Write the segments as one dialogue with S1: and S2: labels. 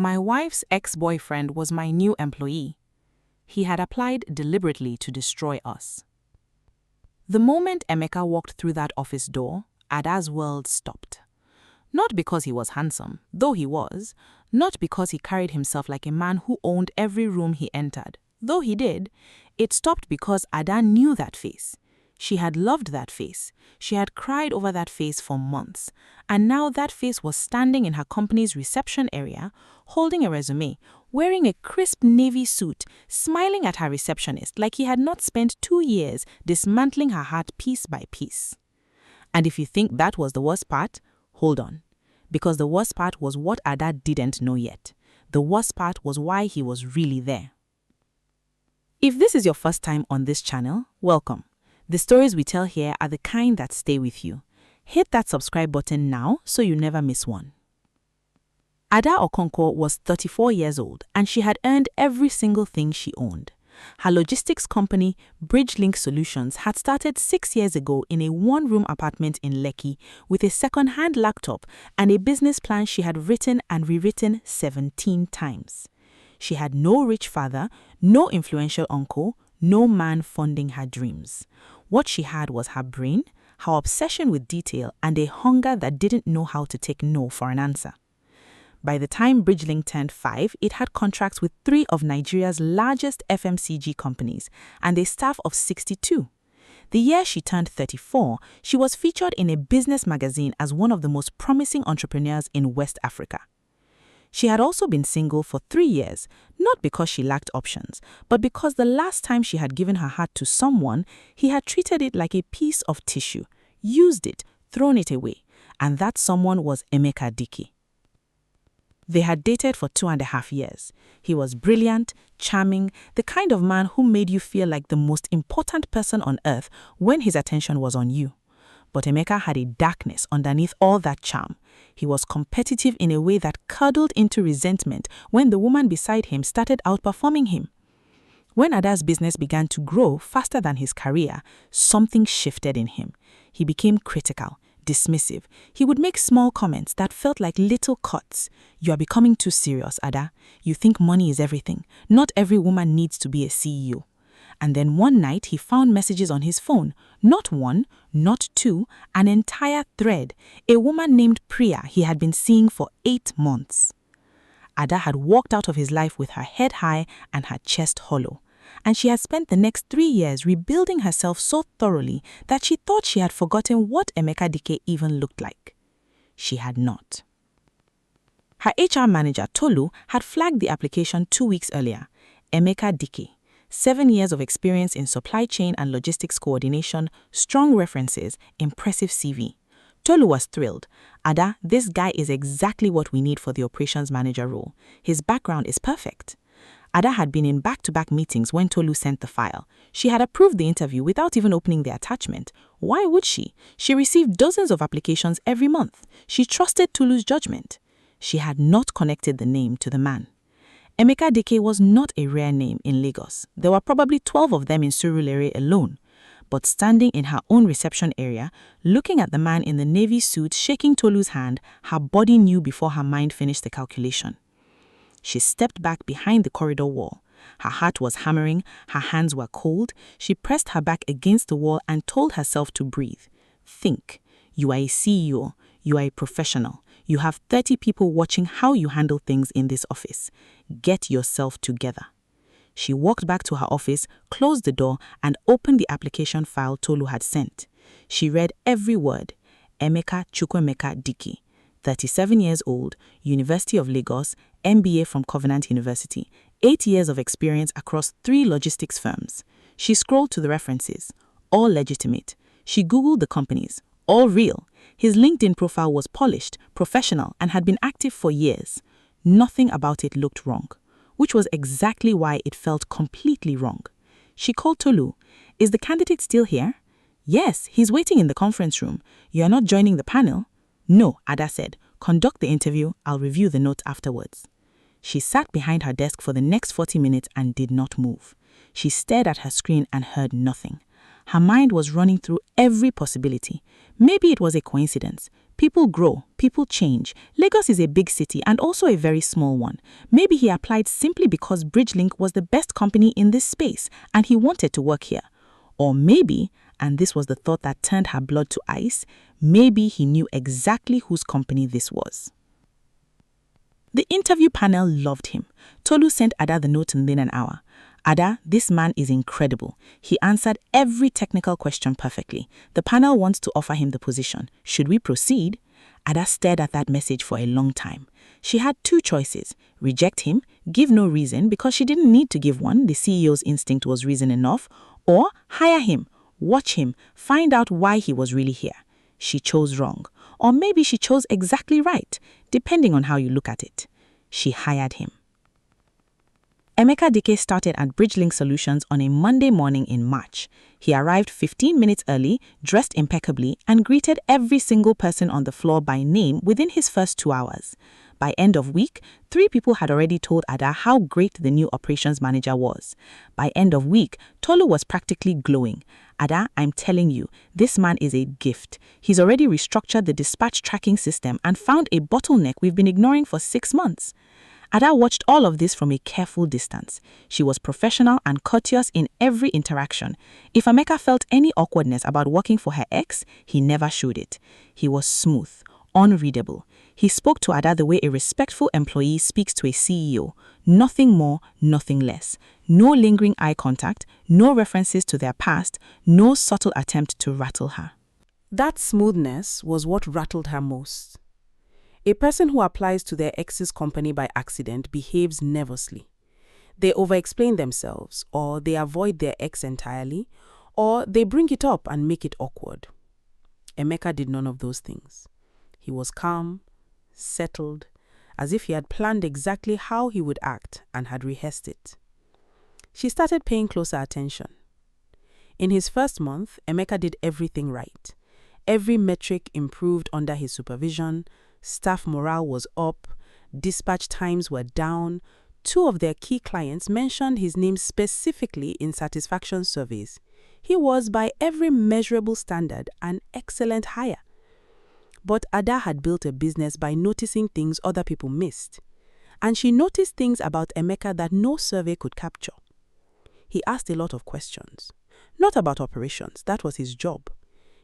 S1: My wife's ex-boyfriend was my new employee. He had applied deliberately to destroy us. The moment Emeka walked through that office door, Ada's world stopped. Not because he was handsome, though he was, not because he carried himself like a man who owned every room he entered, though he did. It stopped because Ada knew that face. She had loved that face. She had cried over that face for months. And now that face was standing in her company's reception area, holding a resume, wearing a crisp navy suit, smiling at her receptionist like he had not spent 2 years dismantling her heart piece by piece. And if you think that was the worst part, hold on. Because the worst part was what Ada didn't know yet. The worst part was why he was really there. If this is your first time on this channel, welcome. The stories we tell here are the kind that stay with you. Hit that subscribe button now so you never miss one. Ada Okonkwo was 34 years old and she had earned every single thing she owned. Her logistics company, BridgeLink Solutions, had started 6 years ago in a one-room apartment in Lekki with a second-hand laptop and a business plan she had written and rewritten 17 times. She had no rich father, no influential uncle, no man funding her dreams. What she had was her brain, her obsession with detail, and a hunger that didn't know how to take no for an answer. By the time BridgeLink turned 5, it had contracts with 3 of Nigeria's largest FMCG companies and a staff of 62. The year she turned 34, she was featured in a business magazine as one of the most promising entrepreneurs in West Africa. She had also been single for 3 years, not because she lacked options, but because the last time she had given her heart to someone, he had treated it like a piece of tissue, used it, thrown it away, and that someone was Emeka Dike. They had dated for 2.5 years. He was brilliant, charming, the kind of man who made you feel like the most important person on earth when his attention was on you. But Emeka had a darkness underneath all that charm. He was competitive in a way that curdled into resentment when the woman beside him started outperforming him. When Ada's business began to grow faster than his career, something shifted in him. He became critical, dismissive. He would make small comments that felt like little cuts. "You are becoming too serious, Ada. You think money is everything. Not every woman needs to be a CEO." And then one night he found messages on his phone, not 1, not 2, an entire thread, a woman named Priya he had been seeing for 8 months. Ada had walked out of his life with her head high and her chest hollow, and she had spent the next 3 years rebuilding herself so thoroughly that she thought she had forgotten what Emeka Dike even looked like. She had not. Her HR manager, Tolu, had flagged the application 2 weeks earlier. Emeka Dike. 7 years of experience in supply chain and logistics coordination, strong references, impressive CV. Tolu was thrilled. "Ada, this guy is exactly what we need for the operations manager role. His background is perfect." Ada had been in back-to-back meetings when Tolu sent the file. She had approved the interview without even opening the attachment. Why would she? She received dozens of applications every month. She trusted Tolu's judgment. She had not connected the name to the man. Emeka Dike was not a rare name in Lagos. There were probably 12 of them in Surulere alone. But standing in her own reception area, looking at the man in the navy suit shaking Tolu's hand, her body knew before her mind finished the calculation. She stepped back behind the corridor wall. Her heart was hammering, her hands were cold. She pressed her back against the wall and told herself to breathe. Think. You are a CEO. You are a professional. You have 30 people watching how you handle things in this office. Get yourself together. She walked back to her office, closed the door, and opened the application file Tolu had sent. She read every word. Emeka Chukwuemeka Dike, 37 years old, University of Lagos, MBA from Covenant University, 8 years of experience across 3 logistics firms. She scrolled to the references, all legitimate. She Googled the companies, all real. His LinkedIn profile was polished, professional, and had been active for years. Nothing about it looked wrong, which was exactly why it felt completely wrong. She called Tolu. "Is the candidate still here?" "Yes, he's waiting in the conference room. You are not joining the panel?" "No," Ada said. "Conduct the interview. I'll review the notes afterwards." She sat behind her desk for the next 40 minutes and did not move. She stared at her screen and heard nothing. Her mind was running through every possibility. Maybe it was a coincidence. People grow, people change. Lagos is a big city and also a very small one. Maybe he applied simply because BridgeLink was the best company in this space and he wanted to work here. Or maybe, and this was the thought that turned her blood to ice, maybe he knew exactly whose company this was. The interview panel loved him. Tolu sent Ada the note within an hour. Ada, this man is incredible. He answered every technical question perfectly. The panel wants to offer him the position. Should we proceed? Ada stared at that message for a long time. She had two choices: reject him, give no reason because she didn't need to give one, the CEO's instinct was reason enough, or hire him, watch him, find out why he was really here. She chose wrong. Or maybe she chose exactly right, depending on how you look at it. She hired him. Emeka Dike started at BridgeLink Solutions on a Monday morning in March. He arrived 15 minutes early, dressed impeccably, and greeted every single person on the floor by name within his first 2 hours. By end of week, 3 people had already told Ada how great the new operations manager was. By end of week, Tolu was practically glowing. Ada, I'm telling you, this man is a gift. He's already restructured the dispatch tracking system and found a bottleneck we've been ignoring for 6 months. Ada watched all of this from a careful distance. She was professional and courteous in every interaction. If Emeka felt any awkwardness about working for her ex, he never showed it. He was smooth, unreadable. He spoke to Ada the way a respectful employee speaks to a CEO. Nothing more, nothing less. No lingering eye contact, no references to their past, no subtle attempt to rattle her.
S2: That smoothness was what rattled her most. A person who applies to their ex's company by accident behaves nervously. They over-explain themselves, or they avoid their ex entirely, or they bring it up and make it awkward. Emeka did none of those things. He was calm, settled, as if he had planned exactly how he would act and had rehearsed it. She started paying closer attention. In his first month, Emeka did everything right. Every metric improved under his supervision, staff morale was up, dispatch times were down. 2 of their key clients mentioned his name specifically in satisfaction surveys. He was, by every measurable standard, an excellent hire. But Ada had built a business by noticing things other people missed. And she noticed things about Emeka that no survey could capture. He asked a lot of questions. Not about operations, that was his job.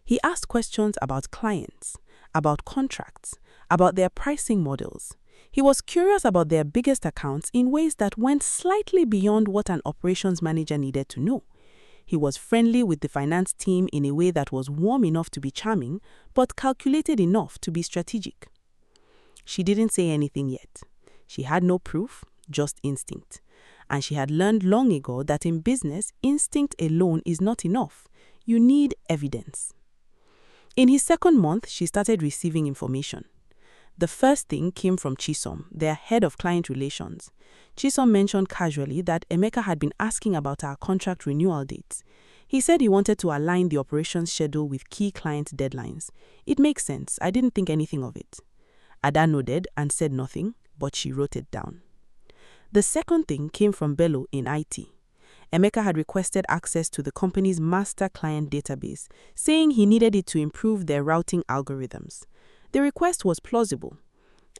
S2: He asked questions about clients, about contracts, about their pricing models. He was curious about their biggest accounts in ways that went slightly beyond what an operations manager needed to know. He was friendly with the finance team in a way that was warm enough to be charming, but calculated enough to be strategic. She didn't say anything yet. She had no proof, just instinct. And she had learned long ago that in business, instinct alone is not enough. You need evidence. In his second month, she started receiving information. The first thing came from Chisom, their head of client relations. Chisom mentioned casually that Emeka had been asking about our contract renewal dates. He said he wanted to align the operations schedule with key client deadlines. It makes sense. I didn't think anything of it. Ada nodded and said nothing, but she wrote it down. The second thing came from Bello in IT. Emeka had requested access to the company's master client database, saying he needed it to improve their routing algorithms. The request was plausible.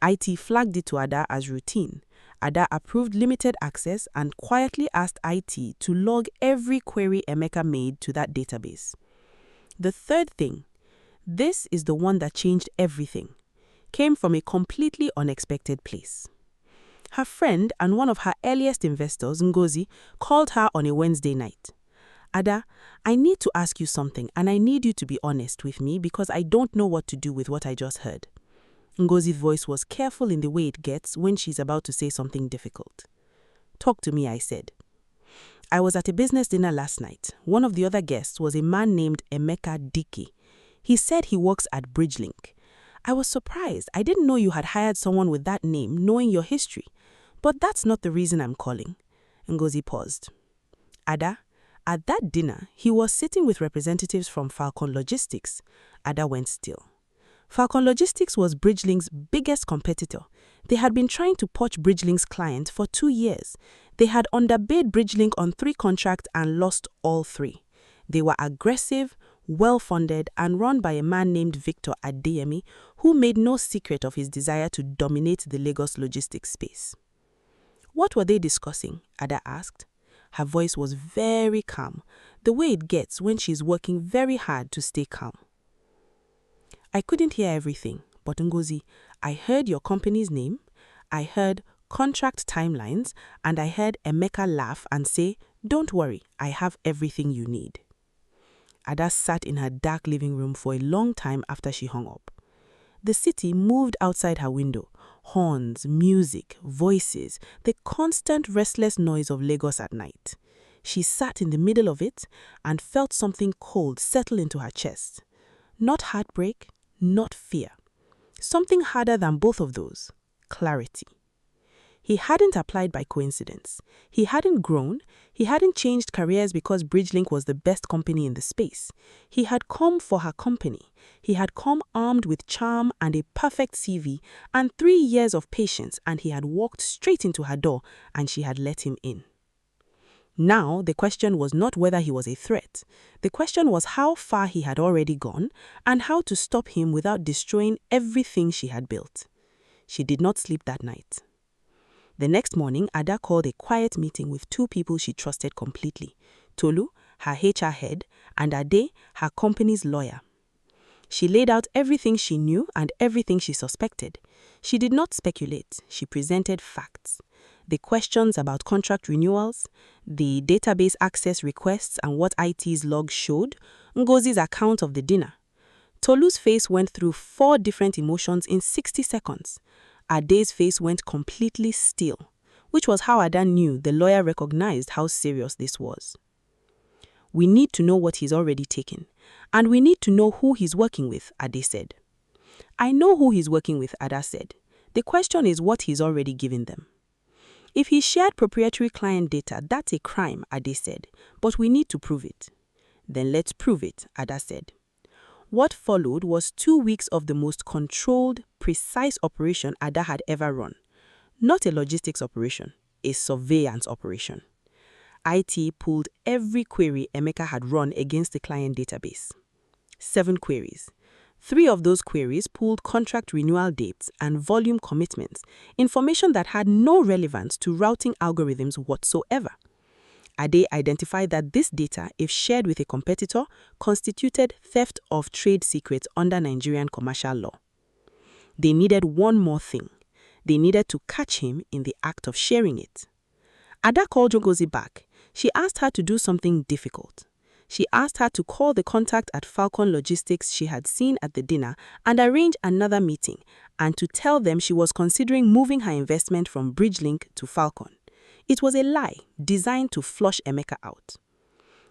S2: IT flagged it to Ada as routine. Ada approved limited access and quietly asked IT to log every query Emeka made to that database. The third thing, this is the one that changed everything, came from a completely unexpected place. Her friend and one of her earliest investors, Ngozi, called her on a Wednesday night. Ada, I need to ask you something and I need you to be honest with me because I don't know what to do with what I just heard. Ngozi's voice was careful in the way it gets when she's about to say something difficult. Talk to me, I said. I was at a business dinner last night. One of the other guests was a man named Emeka Dike. He said he works at BridgeLink. I was surprised. I didn't know you had hired someone with that name, knowing your history. But that's not the reason I'm calling. Ngozi paused. Ada, at that dinner, he was sitting with representatives from Falcon Logistics. Ada went still. Falcon Logistics was BridgeLink's biggest competitor. They had been trying to poach BridgeLink's client for 2 years. They had underbid BridgeLink on 3 contracts and lost all 3. They were aggressive, well-funded, and run by a man named Victor Adeyemi, who made no secret of his desire to dominate the Lagos logistics space. "What were they discussing?" Ada asked. Her voice was very calm, the way it gets when she's working very hard to stay calm. "I couldn't hear everything, but Ngozi, I heard your company's name, I heard contract timelines, and I heard Emeka laugh and say, 'Don't worry, I have everything you need.'" Ada sat in her dark living room for a long time after she hung up. The city moved outside her window. Horns, music, voices, the constant restless noise of Lagos at night. She sat in the middle of it and felt something cold settle into her chest. Not heartbreak, not fear. Something harder than both of those: clarity. He hadn't applied by coincidence. He hadn't grown. He hadn't changed careers because Bridgelink was the best company in the space. He had come for her company. He had come armed with charm and a perfect CV and 3 years of patience, and he had walked straight into her door and she had let him in. Now, the question was not whether he was a threat. The question was how far he had already gone and how to stop him without destroying everything she had built. She did not sleep that night. The next morning, Ada called a quiet meeting with 2 people she trusted completely: Tolu, her HR head, and Ade, her company's lawyer. She laid out everything she knew and everything she suspected. She did not speculate. She presented facts. The questions about contract renewals, the database access requests and what IT's logs showed, Ngozi's account of the dinner. Tolu's face went through 4 different emotions in 60 seconds. Ade's face went completely still, which was how Ada knew the lawyer recognized how serious this was. "We need to know what he's already taken, and we need to know who he's working with," Ade said. "I know who he's working with," Ada said. "The question is what he's already given them." "If he shared proprietary client data, that's a crime," Ade said, "but we need to prove it." "Then let's prove it," Ada said. What followed was 2 weeks of the most controlled, precise operation Ada had ever run. Not a logistics operation, a surveillance operation. IT pulled every query Emeka had run against the client database. 7 queries. 3 of those queries pulled contract renewal dates and volume commitments, information that had no relevance to routing algorithms whatsoever. Ade identified that this data, if shared with a competitor, constituted theft of trade secrets under Nigerian commercial law. They needed one more thing. They needed to catch him in the act of sharing it. Ada called Ngozi back. She asked her to do something difficult. She asked her to call the contact at Falcon Logistics she had seen at the dinner and arrange another meeting, and to tell them she was considering moving her investment from Bridgelink to Falcon. It was a lie designed to flush Emeka out.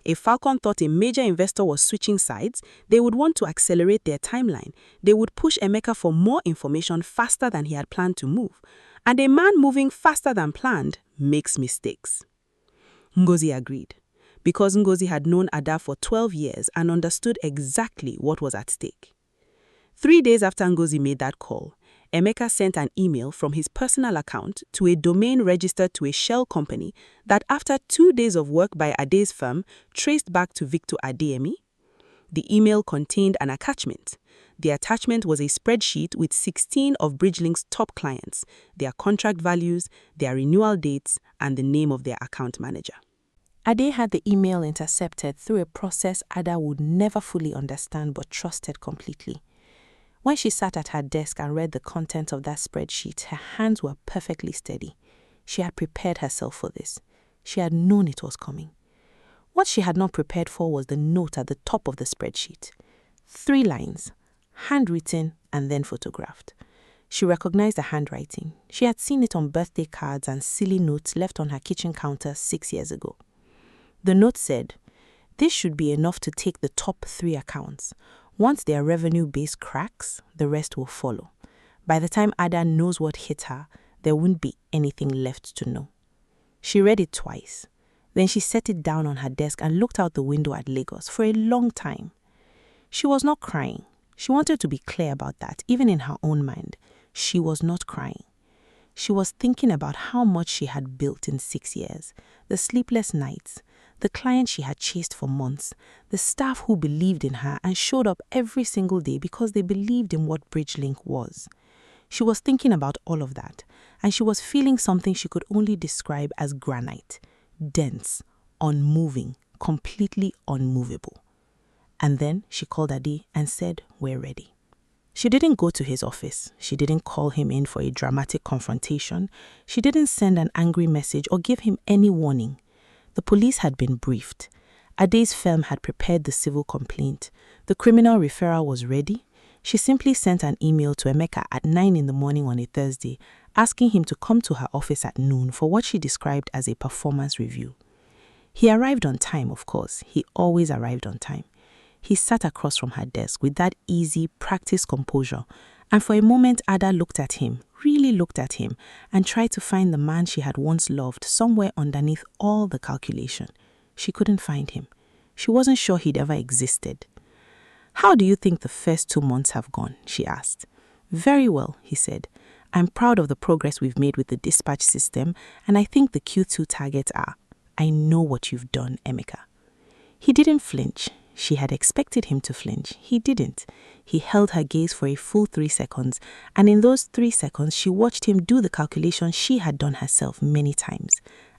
S2: If Falcon thought a major investor was switching sides, they would want to accelerate their timeline. They would push Emeka for more information faster than he had planned to move. And a man moving faster than planned makes mistakes. Ngozi agreed, because Ngozi had known Ada for 12 years and understood exactly what was at stake. 3 days after Ngozi made that call, Emeka sent an email from his personal account to a domain registered to a shell company that, after 2 days of work by Ade's firm, traced back to Victor Adeyemi. The email contained an attachment. The attachment was a spreadsheet with 16 of Bridgelink's top clients, their contract values, their renewal dates, and the name of their account manager. Ade had the email intercepted through a process Ada would never fully understand but trusted completely. When she sat at her desk and read the contents of that spreadsheet, her hands were perfectly steady. She had prepared herself for this. She had known it was coming. What she had not prepared for was the note at the top of the spreadsheet. 3 lines, handwritten and then photographed. She recognized the handwriting. She had seen it on birthday cards and silly notes left on her kitchen counter 6 years ago. The note said, "This should be enough to take the top 3 accounts. Once their revenue base cracks, the rest will follow. By the time Ada knows what hit her, there won't be anything left to know." She read it twice. Then she set it down on her desk and looked out the window at Lagos for a long time. She was not crying. She wanted to be clear about that, even in her own mind. She was not crying. She was thinking about how much she had built in 6 years, the sleepless nights,
S1: the client she had chased for months, the staff who believed in her and showed up every single day because they believed in what BridgeLink was. She was thinking about all of that, and she was feeling something she could only describe as granite, dense, unmoving, completely unmovable. And then she called Ade and said, "We're ready." She didn't go to his office. She didn't call him in for a dramatic confrontation. She didn't send an angry message or give him any warning. The police had been briefed. Ade's firm had prepared the civil complaint. The criminal referral was ready. She simply sent an email to Emeka at 9 in the morning on a Thursday, asking him to come to her office at noon for what she described as a performance review. He arrived on time, of course. He always arrived on time. He sat across from her desk with that easy, practiced composure, and for a moment Ada looked at him, really looked at him, and tried to find the man she had once loved somewhere underneath all the calculation. She couldn't find him. She wasn't sure he'd ever existed. "How do you think the first 2 months have gone?" she asked. "Very well," he said. "I'm proud of the progress we've made with the dispatch system, and I think the Q2 targets are. I know what you've done, Emeka." He didn't flinch. She had expected him to flinch. He didn't. He held her gaze for a full 3 seconds, and in those 3 seconds, she watched him do the calculation she had done herself many times.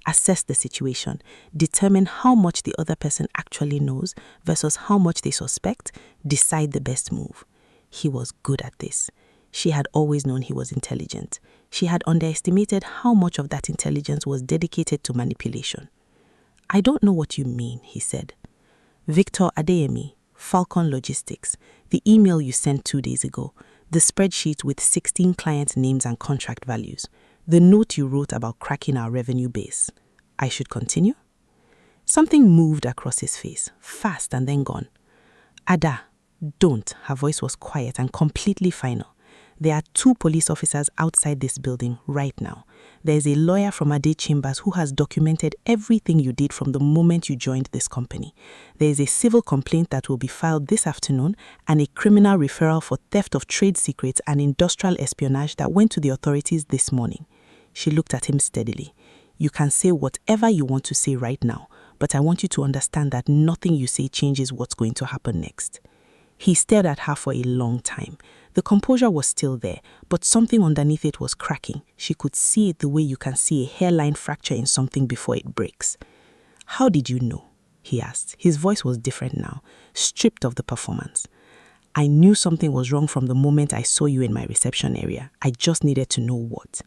S1: Assess the situation, determine how much the other person actually knows versus how much they suspect, decide the best move. He was good at this. She had always known he was intelligent. She had underestimated how much of that intelligence was dedicated to manipulation. "I don't know what you mean," he said. "Victor Adeyemi, Falcon Logistics, the email you sent 2 days ago, the spreadsheet with 16 client names and contract values, the note you wrote about cracking our revenue base. I should continue?" Something moved across his face, fast and then gone. "Ada, don't." Her voice was quiet and completely final. "There are 2 police officers outside this building right now. There is a lawyer from Ade Chambers who has documented everything you did from the moment you joined this company. There is a civil complaint that will be filed this afternoon and a criminal referral for theft of trade secrets and industrial espionage that went to the authorities this morning." She looked at him steadily. "You can say whatever you want to say right now, but I want you to understand that nothing you say changes what's going to happen next." He stared at her for a long time. The composure was still there, but something underneath it was cracking. She could see it the way you can see a hairline fracture in something before it breaks. "How did you know?" he asked. His voice was different now, stripped of the performance. "I knew something was wrong from the moment I saw you in my reception area. I just needed to know what.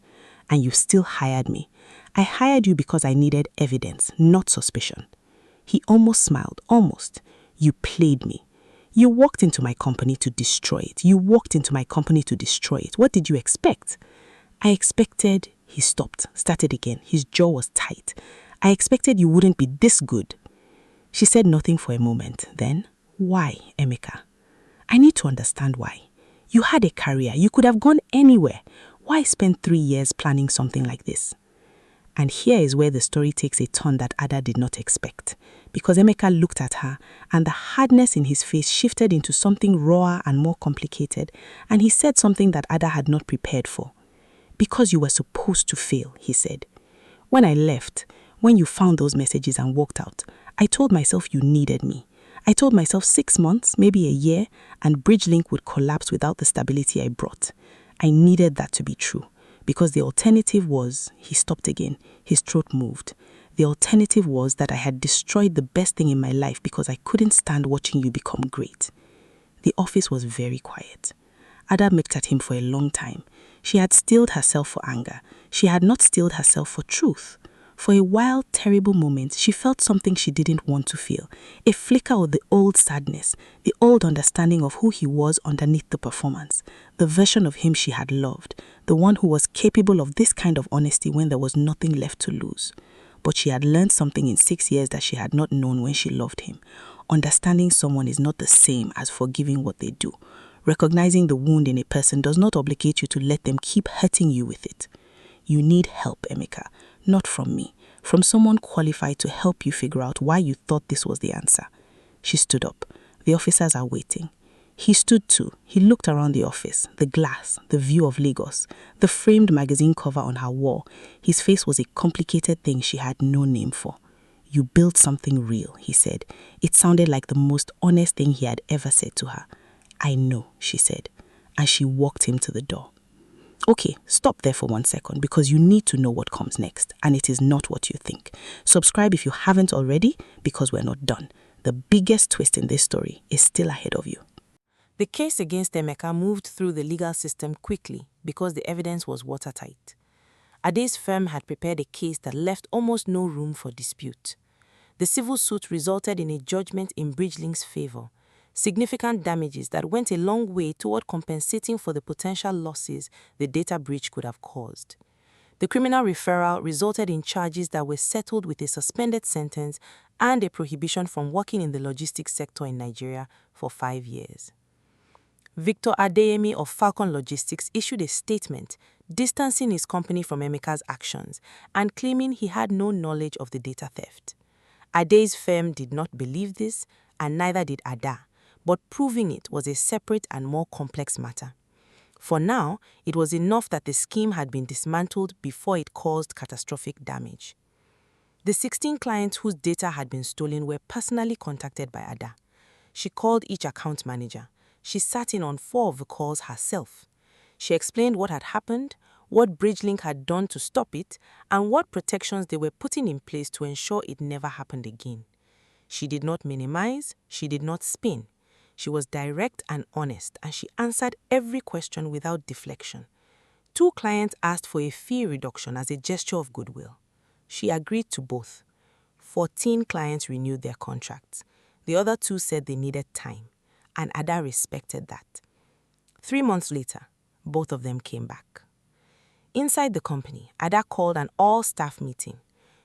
S1: And you still hired me. I hired you because I needed evidence, not suspicion." He almost smiled, almost. "You played me. You walked into my company to destroy it. You walked into my company to destroy it. What did you expect?" "I expected..." He stopped, started again. His jaw was tight. "I expected you wouldn't be this good." She said nothing for a moment. Then, "Why, Emeka?" "I need to understand why. You had a career. You could have gone anywhere. Why spend 3 years planning something like this?" And here is where the story takes a turn that Ada did not expect. Because Emeka looked at her, and the hardness in his face shifted into something rawer and more complicated, and he said something that Ada had not prepared for. "Because you were supposed to fail," he said. "When I left, when you found those messages and walked out, I told myself you needed me. I told myself 6 months, maybe a year, and BridgeLink would collapse without the stability I brought. I needed that to be true. Because the alternative was..." He stopped again. His throat moved. "The alternative was that I had destroyed the best thing in my life because I couldn't stand watching you become great." The office was very quiet. Ada looked at him for a long time. She had steeled herself for anger. She had not steeled herself for truth. For a wild, terrible moment, she felt something she didn't want to feel. A flicker of the old sadness, the old understanding of who he was underneath the performance, the version of him she had loved, the one who was capable of this kind of honesty when there was nothing left to lose. But she had learned something in 6 years that she had not known when she loved him. Understanding someone is not the same as forgiving what they do. Recognizing the wound in a person does not obligate you to let them keep hurting you with it. You need help, Emeka. Not from me, from someone qualified to help you figure out why you thought this was the answer. She stood up. The officers are waiting. He stood too. He looked around the office, the glass, the view of Lagos, the framed magazine cover on her wall. His face was a complicated thing she had no name for. "You built something real," he said. It sounded like the most honest thing he had ever said to her. "I know," she said, and she walked him to the door. Okay, stop there for 1 second because you need to know what comes next, and it is not what you think. Subscribe if you haven't already because we're not done. The biggest twist in this story is still ahead of you.
S2: The case against Emeka moved through the legal system quickly because the evidence was watertight. Ade's firm had prepared a case that left almost no room for dispute. The civil suit resulted in a judgment in Bridgelink's favor, significant damages that went a long way toward compensating for the potential losses the data breach could have caused. The criminal referral resulted in charges that were settled with a suspended sentence and a prohibition from working in the logistics sector in Nigeria for 5 years. Victor Adeyemi of Falcon Logistics issued a statement distancing his company from Emeka's actions and claiming he had no knowledge of the data theft. Ade's firm did not believe this, and neither did Ada, but proving it was a separate and more complex matter. For now, it was enough that the scheme had been dismantled before it caused catastrophic damage. The 16 clients whose data had been stolen were personally contacted by Ada. She called each account manager. She sat in on 4 of the calls herself. She explained what had happened, what Bridgelink had done to stop it, and what protections they were putting in place to ensure it never happened again. She did not minimize, she did not spin. She was direct and honest, and she answered every question without deflection. 2 clients asked for a fee reduction as a gesture of goodwill. She agreed to both. 14 clients renewed their contracts. The other 2 said they needed time, and Ada respected that. 3 months later, both of them came back. Inside the company, Ada called an all-staff meeting.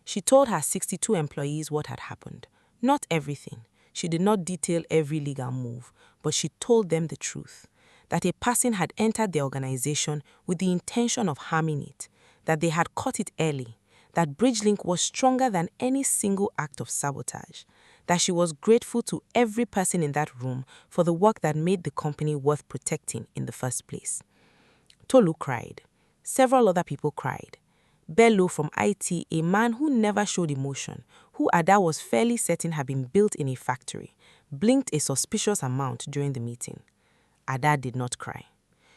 S2: She told her 62 employees what had happened. Not everything. She did not detail every legal move, but she told them the truth, that a person had entered the organization with the intention of harming it, that they had caught it early, that Bridgelink was stronger than any single act of sabotage, that she was grateful to every person in that room for the work that made the company worth protecting in the first place. Tolu cried. Several other people cried. Bello from IT, a man who never showed emotion, who Ada was fairly certain had been built in a factory, blinked a suspicious amount during the meeting. Ada did not cry.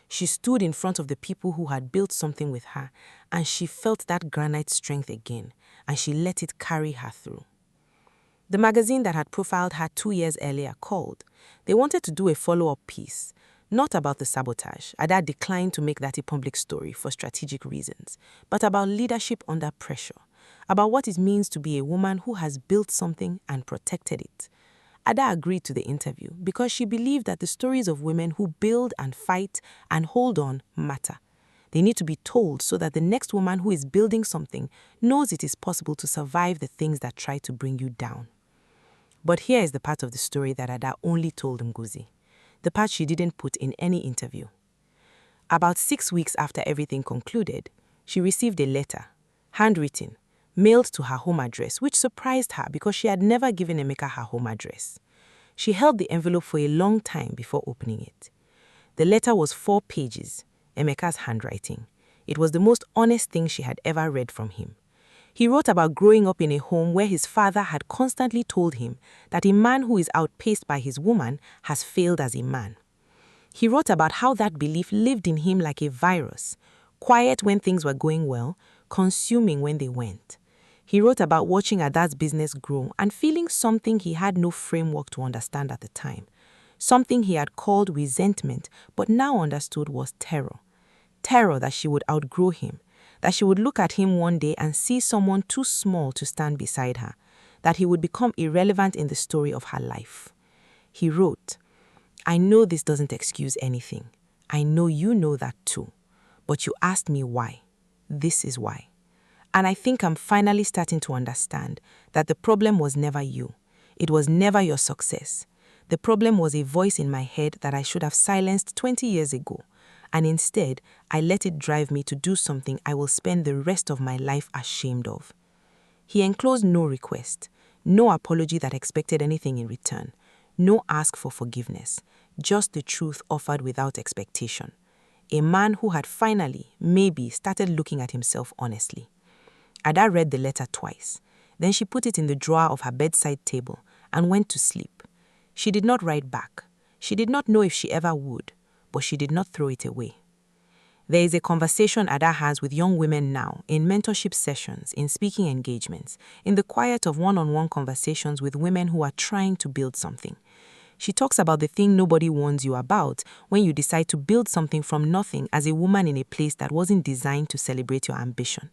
S2: She stood in front of the people who had built something with her, and she felt that granite strength again, and she let it carry her through. The magazine that had profiled her 2 years earlier called. They wanted to do a follow-up piece, not about the sabotage. Ada declined to make that a public story for strategic reasons, but about leadership under pressure, about what it means to be a woman who has built something and protected it. Ada agreed to the interview because she believed that the stories of women who build and fight and hold on matter. They need to be told so that the next woman who is building something knows it is possible to survive the things that try to bring you down. But here is the part of the story that Ada only told Ngozi, the part she didn't put in any interview. About 6 weeks after everything concluded, she received a letter, handwritten, mailed to her home address, which surprised her because she had never given Emeka her home address. She held the envelope for a long time before opening it. The letter was 4 pages, Emeka's handwriting. It was the most honest thing she had ever read from him. He wrote about growing up in a home where his father had constantly told him that a man who is outpaced by his woman has failed as a man. He wrote about how that belief lived in him like a virus, quiet when things were going well, consuming when they went. He wrote about watching Ada's business grow and feeling something he had no framework to understand at the time, something he had called resentment but now understood was terror. Terror that she would outgrow him, that she would look at him one day and see someone too small to stand beside her, that he would become irrelevant in the story of her life. He wrote, "I know this doesn't excuse anything. I know you know that too. But you asked me why. This is why. And I think I'm finally starting to understand that the problem was never you. It was never your success. The problem was a voice in my head that I should have silenced 20 years ago. And instead, I let it drive me to do something I will spend the rest of my life ashamed of." He enclosed no request, no apology that expected anything in return, no ask for forgiveness, just the truth offered without expectation. A man who had finally, maybe, started looking at himself honestly. Ada read the letter twice.
S1: Then she put it in the drawer of her bedside table and went to sleep. She did not write back. She did not know if she ever would, but she did not throw it away. There is a conversation Ada has with young women now in mentorship sessions, in speaking engagements, in the quiet of one-on-one conversations with women who are trying to build something. She talks about the thing nobody warns you about when you decide to build something from nothing as a woman in a place that wasn't designed to celebrate your ambition.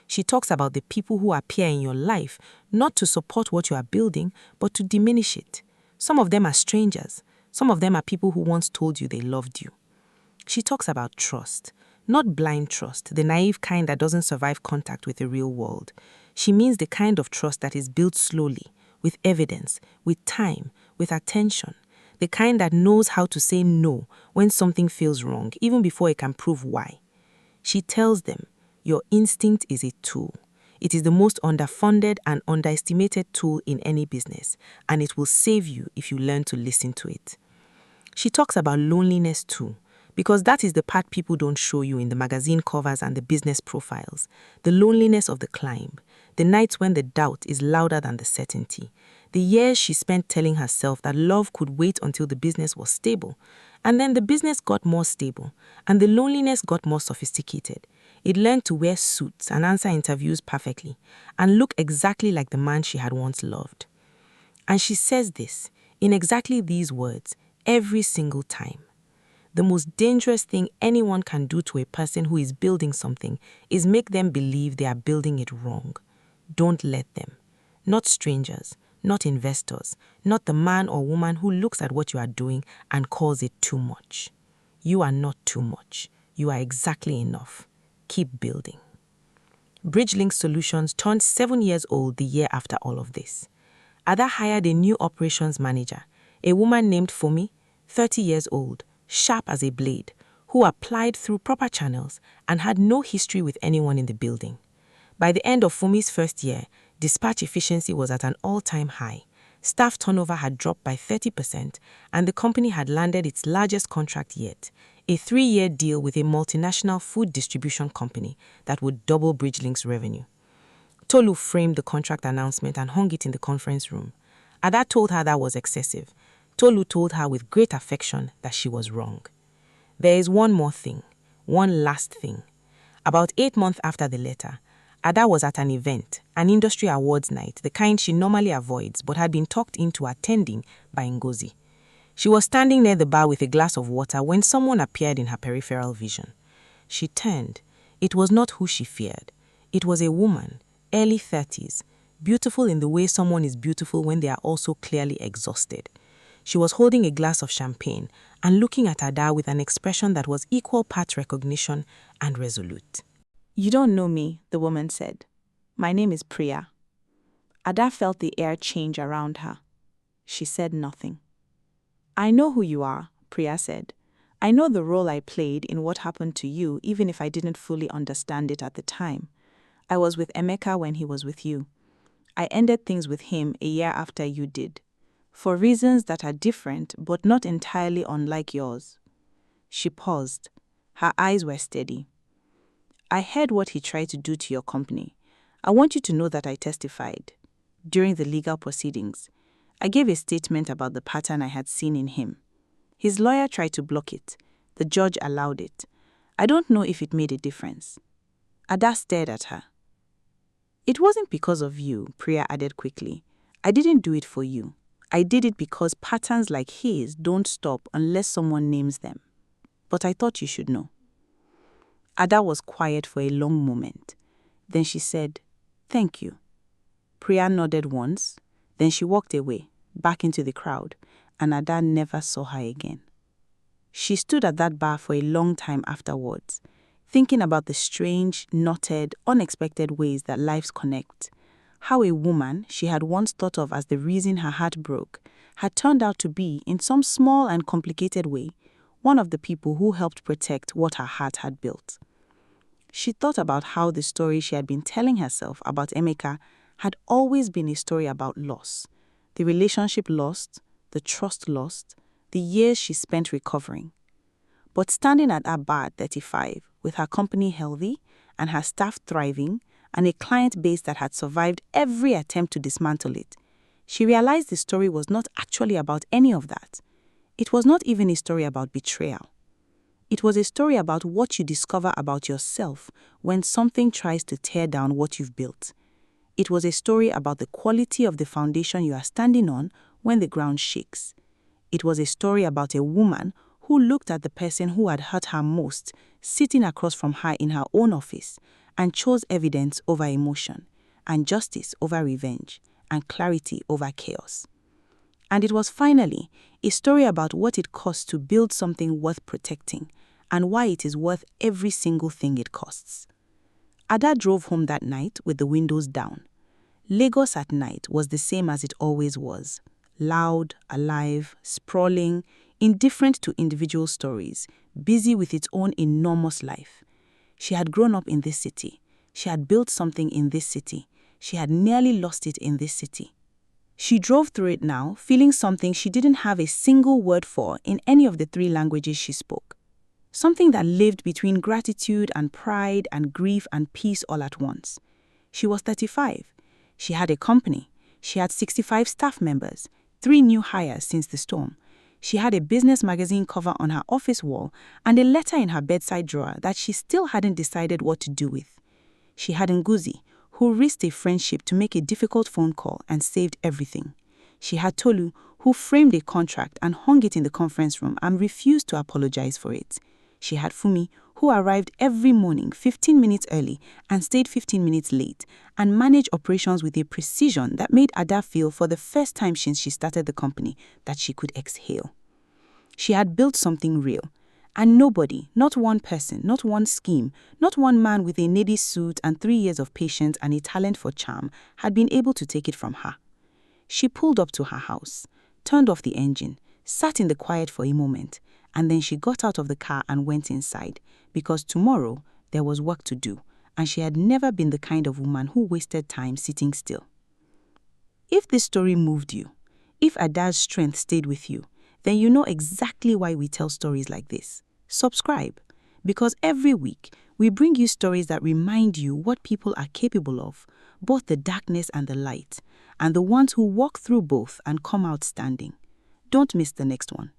S1: She talks about the people who appear in your life not to support what you are building, but to diminish it. Some of them are strangers. Some of them are people who once told you they loved you. She talks about trust, not blind trust, the naive kind that doesn't survive contact with the real world. She means the kind of trust that is built slowly, with evidence, with time, with attention, the kind that knows how to say no when something feels wrong, even before it can prove why. She tells them, your instinct is a tool. It is the most underfunded and underestimated tool in any business, and it will save you if you learn to listen to it. She talks about loneliness too, because that is the part people don't show you in the magazine covers and the business profiles. The loneliness of the climb, the nights when the doubt is louder than the certainty, the years she spent telling herself that love could wait until the business was stable, and then the business got more stable, and the loneliness got more sophisticated. It learned to wear suits and answer interviews perfectly, and look exactly like the man she had once loved. And she says this, in exactly these words, every single time. The most dangerous thing anyone can do to a person who is building something is make them believe they are building it wrong. Don't let them. Not strangers, not investors, not the man or woman who looks at what you are doing and calls it too much. You are not too much. You are exactly enough. Keep building. BridgeLink Solutions turned 7 years old the year after all of this. Ada hired a new operations manager, a woman named Fumi, 30 years old, sharp as a blade, who applied through proper channels and had no history with anyone in the building. By the end of Fumi's first year, dispatch efficiency was at an all-time high. Staff turnover had dropped by 30%, and the company had landed its largest contract yet, a 3-year deal with a multinational food distribution company that would double BridgeLink's revenue. Tolu framed the contract announcement and hung it in the conference room. Ada told her that was excessive. Tolu told her with great affection that she was wrong. There is one more thing, one last thing. About 8 months after the letter, Ada was at an event, an industry awards night, the kind she normally avoids but had been talked into attending by Ngozi. She was standing near the bar with a glass of water when someone appeared in her peripheral vision. She turned. It was not who she feared. It was a woman, early 30s, beautiful in the way someone is beautiful when they are also clearly exhausted. She was holding a glass of champagne and looking at Ada with an expression that was equal parts recognition and resolute.
S3: "You don't know me," the woman said. "My name is Priya." Ada felt the air change around her. She said nothing. "I know who you are," Priya said. "I know the role I played in what happened to you, even if I didn't fully understand it at the time. I was with Emeka when he was with you. I ended things with him a year after you did, for reasons that are different but not entirely unlike yours." She paused. Her eyes were steady. "I heard what he tried to do to your company. I want you to know that I testified. During the legal proceedings, I gave a statement about the pattern I had seen in him. His lawyer tried to block it. The judge allowed it. I don't know if it made a difference." Ada stared at her. "It wasn't because of you," Priya added quickly. "I didn't do it for you. I did it because patterns like his don't stop unless someone names them. But I thought you should know." Ada was quiet for a long moment. Then she said, "Thank you." Priya nodded once. Then she walked away, back into the crowd, and Ada never saw her again. She stood at that bar for a long time afterwards, thinking about the strange, knotted, unexpected ways that lives connect. How a woman she had once thought of as the reason her heart broke had turned out to be, in some small and complicated way, one of the people who helped protect what her heart had built. She thought about how the story she had been telling herself about Emeka had always been a story about loss. The relationship lost, the trust lost, the years she spent recovering. But standing at that bar at 35, with her company healthy and her staff thriving, and a client base that had survived every attempt to dismantle it. She realized the story was not actually about any of that. It was not even a story about betrayal. It was a story about what you discover about yourself when something tries to tear down what you've built. It was a story about the quality of the foundation you are standing on when the ground shakes. It was a story about a woman who looked at the person who had hurt her most sitting across from her in her own office and chose evidence over emotion, and justice over revenge, and clarity over chaos. And it was finally a story about what it costs to build something worth protecting and why it is worth every single thing it costs. Ada drove home that night with the windows down. Lagos at night was the same as it always was. Loud, alive, sprawling, indifferent to individual stories, busy with its own enormous life. She had grown up in this city. She had built something in this city. She had nearly lost it in this city. She drove through it now, feeling something she didn't have a single word for in any of the 3 languages she spoke. Something that lived between gratitude and pride and grief and peace all at once. She was 35. She had a company. She had 65 staff members, 3 new hires since the storm. She had a business magazine cover on her office wall and a letter in her bedside drawer that she still hadn't decided what to do with. She had Nguzi, who risked a friendship to make a difficult phone call and saved everything. She had Tolu, who framed a contract and hung it in the conference room and refused to apologize for it. She had Fumi, who arrived every morning 15 minutes early and stayed 15 minutes late, and managed operations with a precision that made Ada feel for the first time since she started the company that she could exhale. She had built something real, and nobody, not one person, not one scheme, not one man with a navy suit and 3 years of patience and a talent for charm had been able to take it from her. She pulled up to her house, turned off the engine, sat in the quiet for a moment, and then she got out of the car and went inside, because tomorrow there was work to do, and she had never been the kind of woman who wasted time sitting still. If this story moved you, if Ada's strength stayed with you, then you know exactly why we tell stories like this. Subscribe, because every week we bring you stories that remind you what people are capable of, both the darkness and the light, and the ones who walk through both and come out standing. Don't miss the next one.